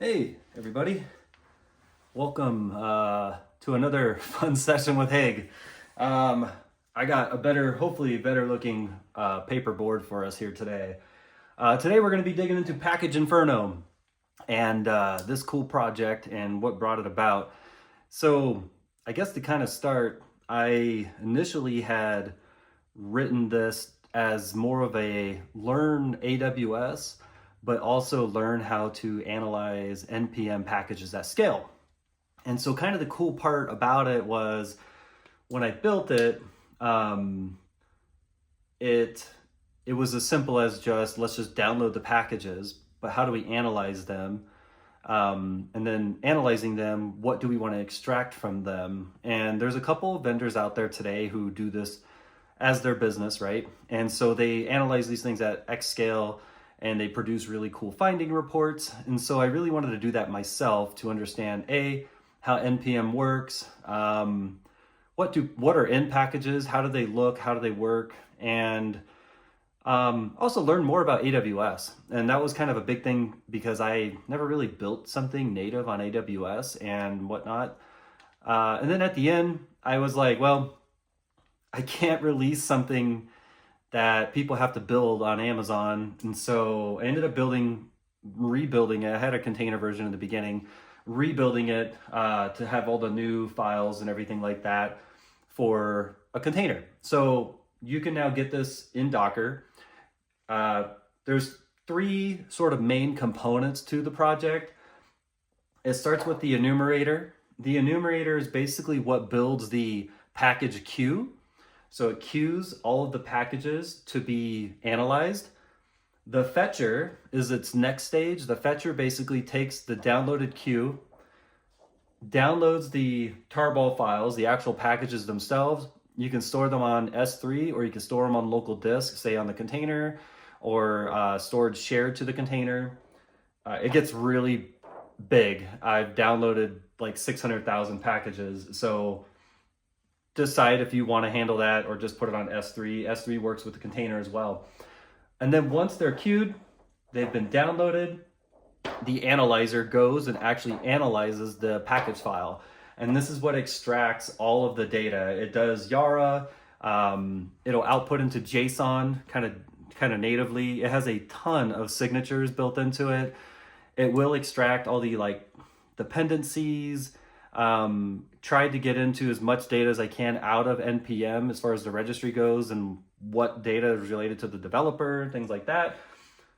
Hey everybody, welcome to another fun session with Haig. I got hopefully better looking paper board for us here today. Today we're going to be digging into Package Inferno and this cool project and what brought it about. So I guess to kind of start, I initially had written this as more of a learn AWS but also learn how to analyze NPM packages at scale. And so kind of the cool part about it was when I built it, it was as simple as let's just download the packages, but how do we analyze them? And then analyzing them, what do we want to extract from them? And there's a couple of vendors out there today who do this as their business, right? And so they analyze these things at X scale, and they produce really cool finding reports. And so I really wanted to do that myself to understand how NPM works, what are in packages, how do they look, how do they work, and also learn more about AWS. And that was kind of a big thing because I never really built something native on AWS and whatnot. And then at the end, I was like, well, I can't release something that people have to build on Amazon. And so I ended up rebuilding it. I had a container version in the beginning, rebuilding it to have all the new files and everything like that for a container. So you can now get this in Docker. There's three sort of main components to the project. It starts with the enumerator. The enumerator is basically what builds the package queue. So it queues all of the packages to be analyzed. The fetcher is its next stage. The fetcher basically takes the downloaded queue, downloads the tarball files, the actual packages themselves. You can store them on S3 or you can store them on local disk, say on the container, or storage shared to the container. It gets really big. I've downloaded like 600,000 packages. So decide if you want to handle that or just put it on S3. S3 works with the container as well. And then once they're queued, they've been downloaded, the analyzer goes and actually analyzes the package file. And this is what extracts all of the data. It does Yara, it'll output into JSON kind of natively. It has a ton of signatures built into it. It will extract all the dependencies, tried to get into as much data as I can out of NPM as far as the registry goes and what data is related to the developer, things like that.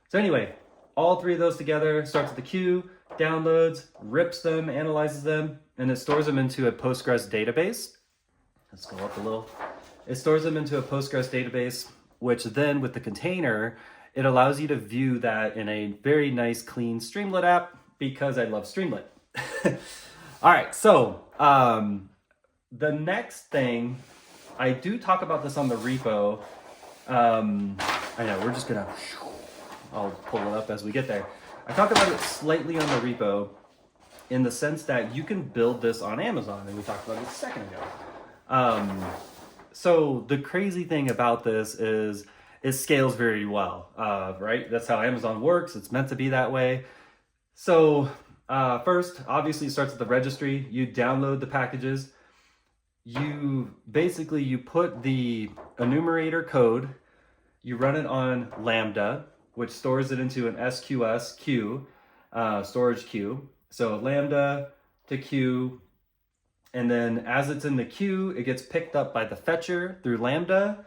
So anyway, all three of those together, starts with the queue, downloads, rips them, analyzes them, and it stores them into a Postgres database. Let's go up a little. It stores them into a Postgres database, which then with the container, it allows you to view that in a very nice, clean Streamlit app because I love Streamlit. All right, so the next thing, I do talk about this on the repo. I know, I'll pull it up as we get there. I talk about it slightly on the repo in the sense that you can build this on Amazon, and we talked about it a second ago. So the crazy thing about this is it scales very well, right? That's how Amazon works. It's meant to be that way. So first, obviously, it starts with the registry. You download the packages. You put the enumerator code, you run it on Lambda, which stores it into an SQS queue, storage queue. So Lambda to queue, and then as it's in the queue, it gets picked up by the fetcher through Lambda.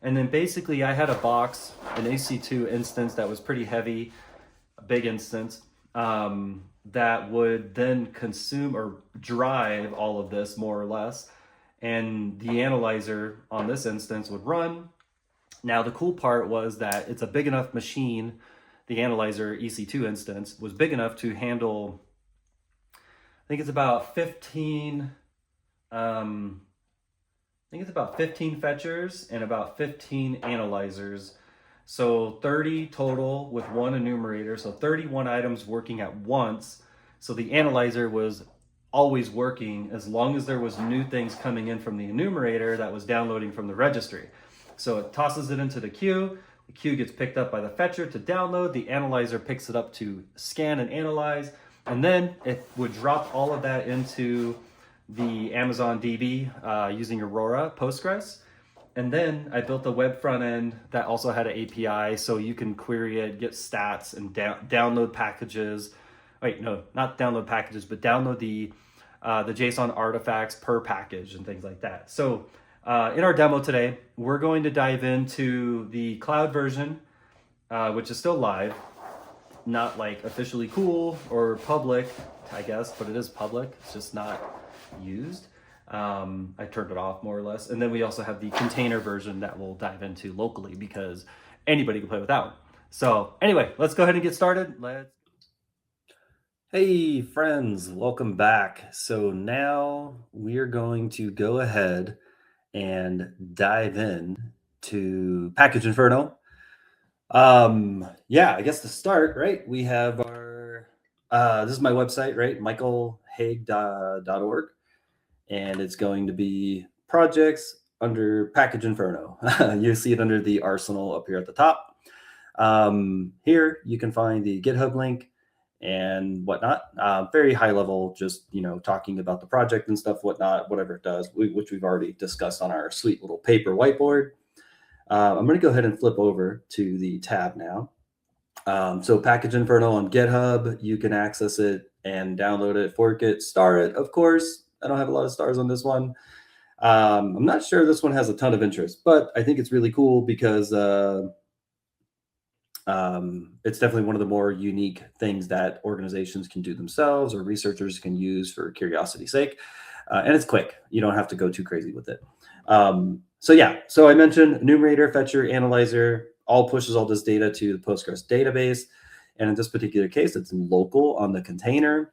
And then basically I had a box, an AC2 instance that was pretty heavy, a big instance, that would then consume or drive all of this more or less. And the analyzer on this instance would run. Now the cool part was that it's a big enough machine. The analyzer EC2 instance was big enough to handle, I think it's about 15 fetchers and about 15 analyzers. So 30 total with one enumerator, so 31 items working at once. So the analyzer was always working as long as there was new things coming in from the enumerator that was downloading from the registry. So it tosses it into the queue gets picked up by the fetcher to download, the analyzer picks it up to scan and analyze, And then it would drop all of that into the Amazon DB using Aurora Postgres. And then I built a web front end that also had an API, so you can query it, get stats, and download packages. Wait, no, not download packages, but download the JSON artifacts per package and things like that. So in our demo today, we're going to dive into the cloud version, which is still live, not like officially cool or public, I guess, but it is public. It's just not used. I turned it off more or less. And then we also have the container version that we'll dive into locally because anybody can play with that one. So anyway, let's go ahead and get started. Hey friends, welcome back. So now we're going to go ahead and dive in to Package Inferno. Yeah, I guess to start, right, we have our, this is my website, right, michaelhaig.org. And it's going to be projects under Package Inferno. You see it under the arsenal up here at the top. Here you can find the GitHub link and whatnot. Very high level, just talking about the project and stuff, whatnot, whatever it does, which we've already discussed on our sweet little paper whiteboard. I'm going to go ahead and flip over to the tab now. So Package Inferno on GitHub, you can access it and download it, fork it, star it, of course. I don't have a lot of stars on this one. I'm not sure this one has a ton of interest, but I think it's really cool because it's definitely one of the more unique things that organizations can do themselves or researchers can use for curiosity's sake. And it's quick. You don't have to go too crazy with it. So yeah, so I mentioned Enumerator, Fetcher, Analyzer, all pushes all this data to the Postgres database. And in this particular case, it's local on the container.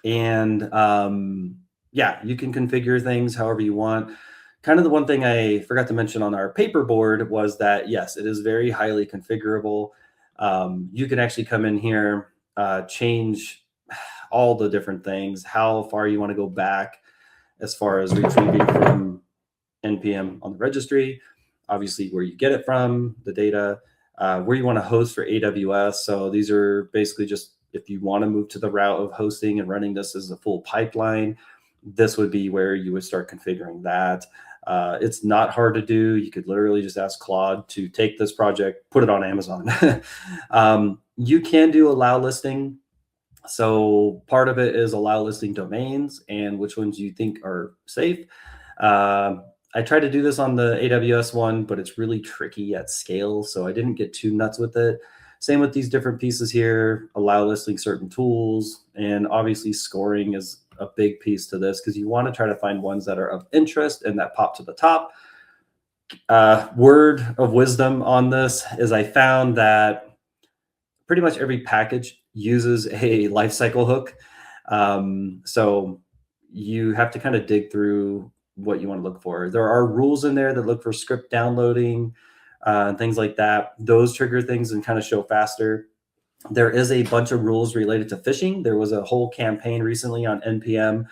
And yeah, you can configure things however you want. Kind of the one thing I forgot to mention on our paper board was that, yes, it is very highly configurable. You can actually come in here, change all the different things, how far you want to go back as far as retrieving from NPM on the registry, obviously where you get it from, the data, where you want to host for AWS. So these are basically just if you want to move to the route of hosting and running this as a full pipeline, this would be where you would start configuring that. It's not hard to do. You could literally just ask Claude to take this project, put it on Amazon. You can do allow listing. So part of it is allow listing domains and which ones you think are safe. I tried to do this on the AWS one, but it's really tricky at scale. So I didn't get too nuts with it. Same with these different pieces here, allow listing certain tools, and obviously scoring is a big piece to this because you want to try to find ones that are of interest and that pop to the top. Word of wisdom on this is I found that pretty much every package uses a lifecycle hook. So you have to kind of dig through what you want to look for. There are rules in there that look for script downloading, things like that. Those trigger things and kind of show faster. There is a bunch of rules related to phishing. There was a whole campaign recently on NPM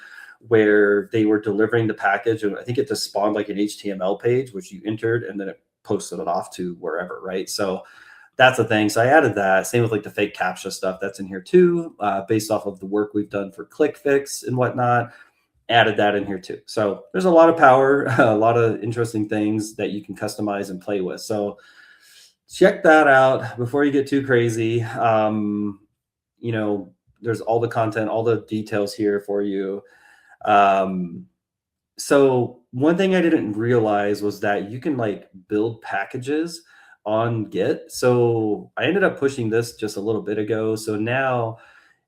where they were delivering the package, and I think it just spawned like an HTML page, which you entered, and then it posted it off to wherever, right? So that's a thing. So I added that. Same with like the fake CAPTCHA stuff that's in here too, based off of the work we've done for ClickFix and whatnot. Added that in here too. So there's a lot of power, a lot of interesting things that you can customize and play with. So check that out before you get too crazy. There's all the content, all the details here for you. So one thing I didn't realize was that you can like build packages on Git. So I ended up pushing this just a little bit ago. So now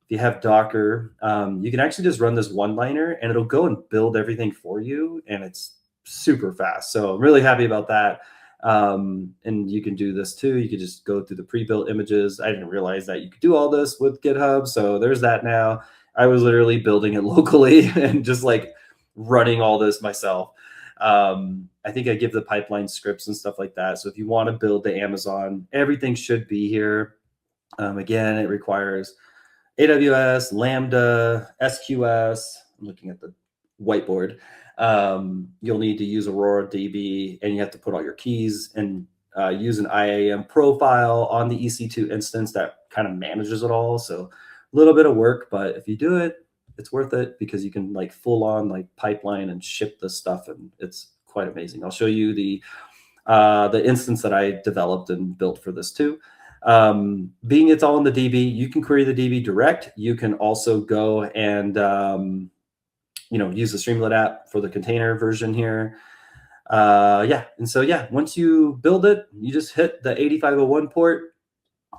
if you have Docker, you can actually just run this one-liner and it'll go and build everything for you. And it's super fast. So I'm really happy about that. And you can do this too. You could just go through the pre-built images. I didn't realize that you could do all this with GitHub. So there's that now. I was literally building it locally and just like running all this myself. I think I give the pipeline scripts and stuff like that. So if you want to build the Amazon, everything should be here. Again, it requires AWS, Lambda, SQS. I'm looking at the whiteboard. You'll need to use Aurora DB, and you have to put all your keys and use an IAM profile on the EC2 instance that kind of manages it all. So A little bit of work, but if you do it, it's worth it because you can like full on like pipeline and ship this stuff, and it's quite amazing. I'll show you the instance that I developed and built for this too. Being it's all in the DB, you can query the DB direct. You can also go and use the Streamlit app for the container version here. Yeah, and so yeah, once you build it, you just hit the 8501 port,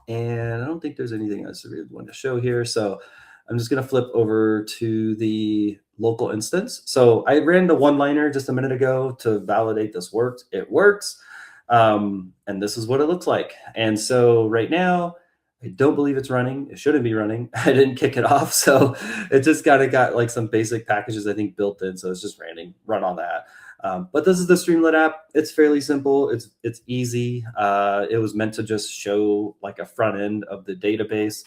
and I don't think there's anything else I really want to show here. So I'm just going to flip over to the local instance. So I ran the one-liner just a minute ago to validate this worked. It works. And this is what it looks like. And so right now, I don't believe it's running. It shouldn't be running. I didn't kick it off. So it just kind of got like some basic packages, I think, built in. So it's just run on that. But this is the Streamlit app. It's fairly simple. It's easy. It was meant to just show like a front end of the database.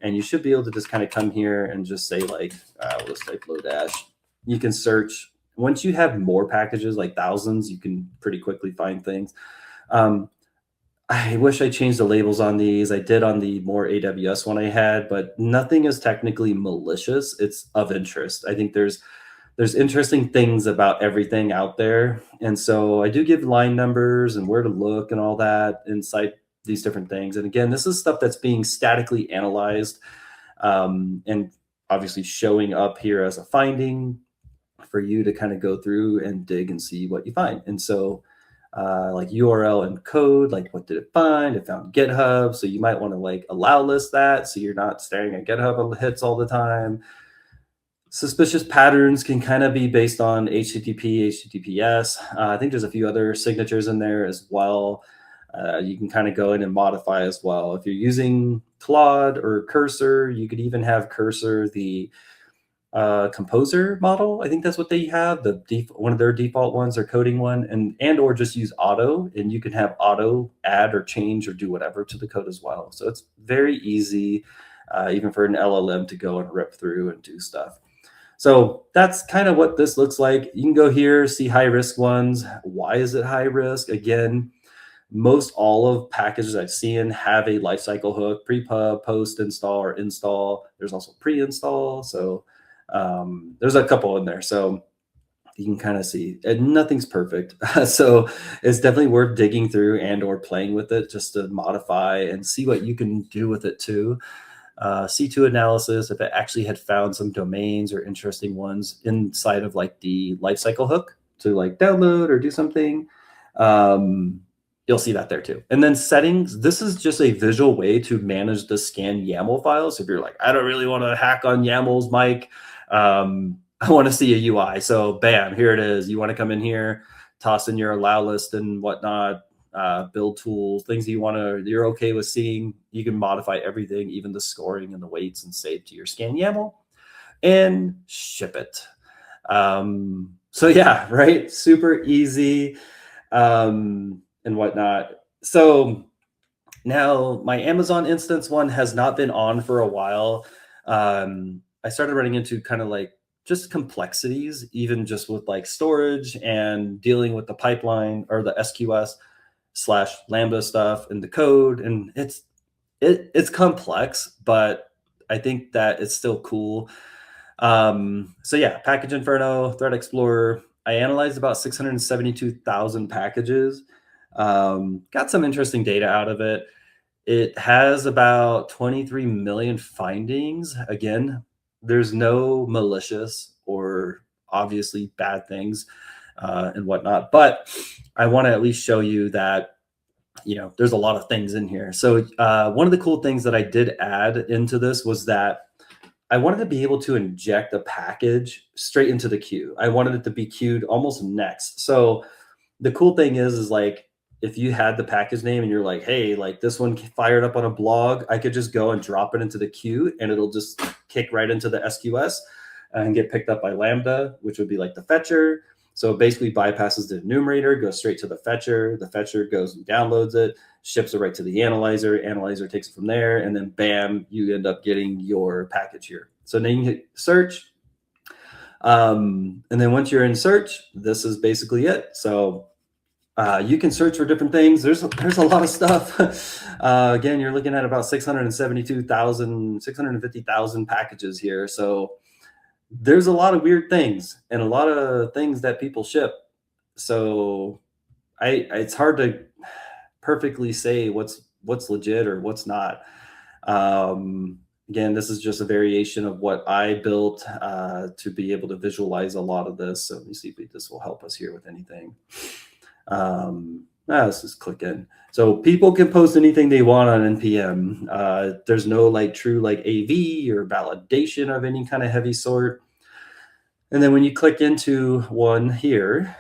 And you should be able to just kind of come here and just say like, we'll just type Lodash. You can search. Once you have more packages, like thousands, you can pretty quickly find things. I wish I changed the labels on these. I did on the more AWS one I had, but nothing is technically malicious. It's of interest. I think there's interesting things about everything out there. And so I do give line numbers and where to look and all that inside these different things. And again, this is stuff that's being statically analyzed and obviously showing up here as a finding for you to kind of go through and dig and see what you find. And so like URL and code, like what did it find? It found GitHub. So you might want to like allow list that so you're not staring at GitHub hits all the time. Suspicious patterns can kind of be based on HTTP, HTTPS. I think there's a few other signatures in there as well. You can kind of go in and modify as well. If you're using Claude or Cursor, you could even have Cursor, the composer model. I think that's what they have. One of their default ones, their coding one, and or just use auto, and you can have auto add or change or do whatever to the code as well. So it's very easy, even for an LLM to go and rip through and do stuff. So that's kind of what this looks like. You can go here, see high risk ones. Why is it high risk? Again, most all of packages I've seen have a lifecycle hook, pre-pub, post-install, or install. There's also pre-install. So there's a couple in there. So you can kind of see, and nothing's perfect. So it's definitely worth digging through and or playing with it just to modify and see what you can do with it too. C2 analysis, if it actually had found some domains or interesting ones inside of like the lifecycle hook to like download or do something, you'll see that there too. And then settings, this is just a visual way to manage the scan YAML files. If you're like, I don't really want to hack on YAMLs, Mike, I want to see a UI. So bam, here it is. You want to come in here, toss in your allow list and whatnot, build tools, things you're okay with seeing. You can modify everything, even the scoring and the weights, and save to your scan YAML and ship it. So yeah, right. Super easy and whatnot. So now my Amazon instance one has not been on for a while. I started running into kind of like just complexities, even just with like storage and dealing with the pipeline or the SQS/Lambda stuff in the code. And it's complex, but I think that it's still cool. So yeah, Package Inferno, Threat Explorer. I analyzed about 672,000 packages. Got some interesting data out of it. It has about 23 million findings. Again, there's no malicious or obviously bad things and whatnot, but I want to at least show you that there's a lot of things in here. So one of the cool things that I did add into this was that I wanted to be able to inject a package straight into the queue. I wanted it to be queued almost next. So the cool thing is like, if you had the package name and you're like, hey, like this one fired up on a blog, I could just go and drop it into the queue and it'll just kick right into the SQS and get picked up by Lambda, which would be like the fetcher. So it basically bypasses the enumerator, goes straight to the fetcher. The fetcher goes and downloads it, ships it right to the analyzer. Analyzer takes it from there, and then bam, you end up getting your package here. So then you can hit search. And then once you're in search, this is basically it. So You can search for different things. There's a lot of stuff. Again, you're looking at about 650,000 packages here. So there's a lot of weird things and a lot of things that people ship. So it's hard to perfectly say what's legit or what's not. Again, this is just a variation of what I built to be able to visualize a lot of this. So let me see if this will help us here with anything. Let's just click in. So people can post anything they want on NPM. There's no like true like AV or validation of any kind of heavy sort. And then when you click into one here,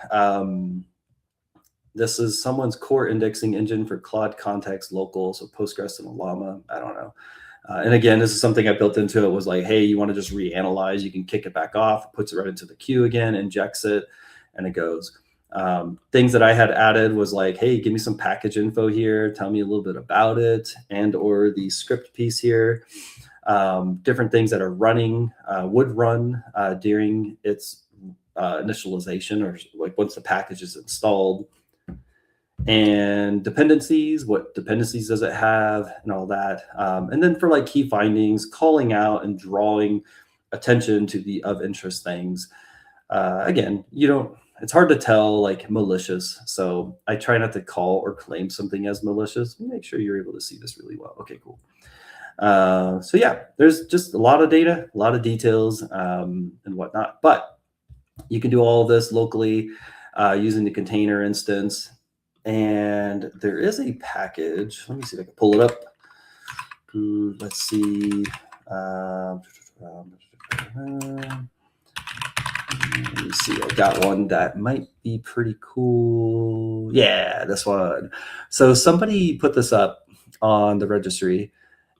this is someone's core indexing engine for Claude Context Local, so Postgres and Llama. I don't know. And again, this is something I built into it. Was like, hey, you want to just reanalyze? You can kick it back off, puts it right into the queue again, injects it, and it goes. Things that I had added was like, hey, give me some package info here. Tell me a little bit about it, and or the script piece here. Different things that are running, would run during its initialization, or like once the package is installed. And dependencies, what dependencies does it have, and all that. And then for like key findings, calling out and drawing attention to the of interest things. Again, it's hard to tell like malicious. So I try not to call or claim something as malicious. Make sure you're able to see this really well. Okay, cool. So yeah, there's just a lot of data, a lot of details, and whatnot. But you can do all of this locally using the container instance. And there is a package. Let me see if I can pull it up. Let's see. Let me see. I got one that might be pretty cool. Yeah, this one. So somebody put this up on the registry.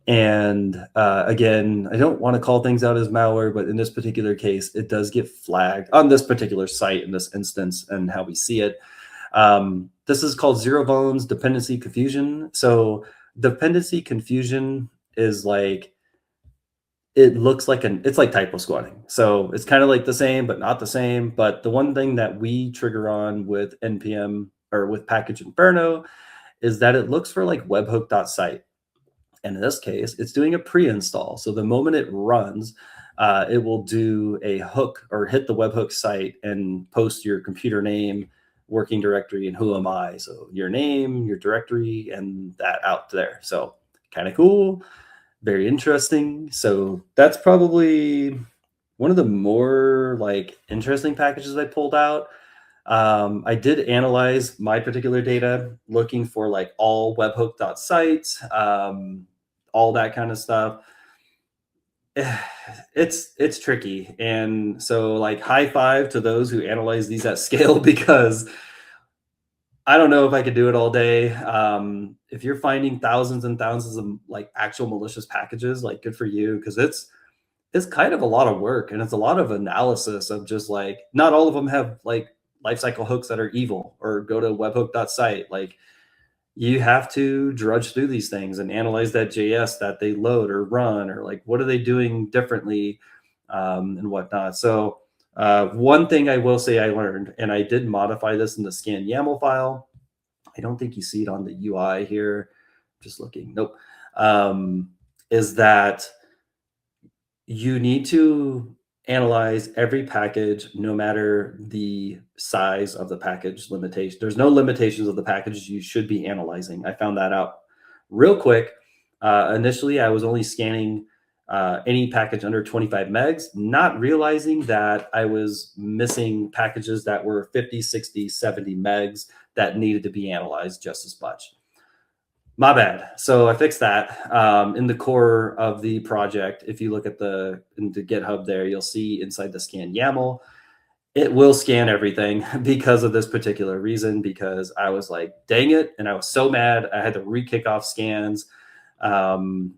And again, I don't want to call things out as malware, but in this particular case, it does get flagged on this particular site in this instance and how we see it. This is called zero bones dependency confusion. So dependency confusion is like, it looks like it's like typo squatting. So it's kind of like the same, but not the same. But the one thing that we trigger on with NPM or with Package Inferno is that it looks for like webhook.site. And in this case, it's doing a pre-install. So the moment it runs, it will do a hook or hit the webhook site and post your computer name, working directory, and who am I. So your name, your directory, and that out there. So kind of cool, very interesting. So that's probably one of the more like interesting packages I pulled out. I did analyze my particular data, looking for like all webhook.sites, all that kind of stuff. It's tricky. And so like high five to those who analyze these at scale, because I don't know if I could do it all day. If you're finding thousands and thousands of like actual malicious packages, like good for you, because it's kind of a lot of work, and it's a lot of analysis of just like, not all of them have like lifecycle hooks that are evil or go to webhook.site. Like you have to drudge through these things and analyze that JS that they load or run, or like, what are they doing differently, and whatnot. So one thing I will say I learned, and I did modify this in the scan YAML file. I don't think you see it on the UI here. Just looking. Nope. Is that you need to analyze every package, no matter the size of the package limitation. There's no limitations of the packages you should be analyzing. I found that out real quick. Initially, I was only scanning any package under 25 megs, not realizing that I was missing packages that were 50, 60, 70 megs that needed to be analyzed just as much. My bad. So I fixed that in the core of the project. If you look at into GitHub there, you'll see inside the scan YAML, it will scan everything because of this particular reason, because I was like, dang it. And I was so mad. I had to re-kick off scans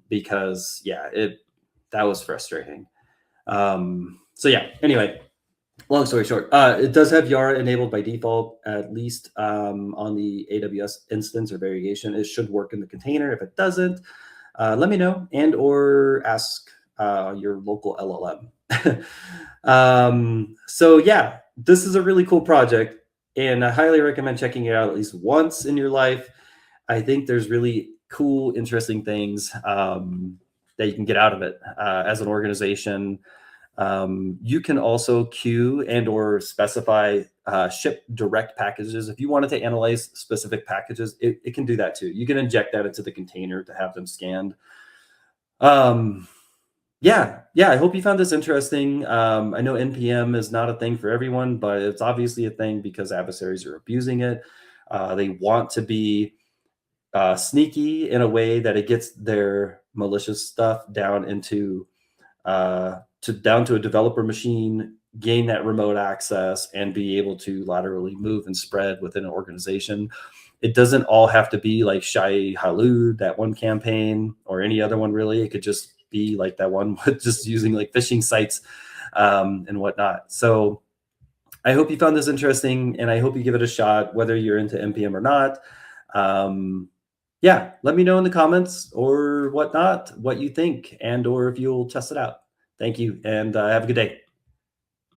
because, yeah, that was frustrating. So yeah, anyway, long story short, it does have Yara enabled by default, at least on the AWS instance or variation. It should work in the container. If it doesn't, let me know, and or ask your local LLM. So yeah, this is a really cool project. and I highly recommend checking it out at least once in your life. I think there's really cool, interesting things that you can get out of it as an organization. You can also queue and or specify ship direct packages. If you wanted to analyze specific packages, it can do that too. You can inject that into the container to have them scanned. Yeah, I hope you found this interesting. I know NPM is not a thing for everyone, but it's obviously a thing because adversaries are abusing it. They want to be sneaky in a way that it gets their malicious stuff down into down to a developer machine, gain that remote access, and be able to laterally move and spread within an organization. It doesn't all have to be like Shai Halud, that one campaign, or any other one really. It could just be like that one with just using like phishing sites and whatnot. So I hope you found this interesting, and I hope you give it a shot, whether you're into NPM or not. Yeah, let me know in the comments or whatnot what you think, and or if you'll test it out. Thank you, and have a good day.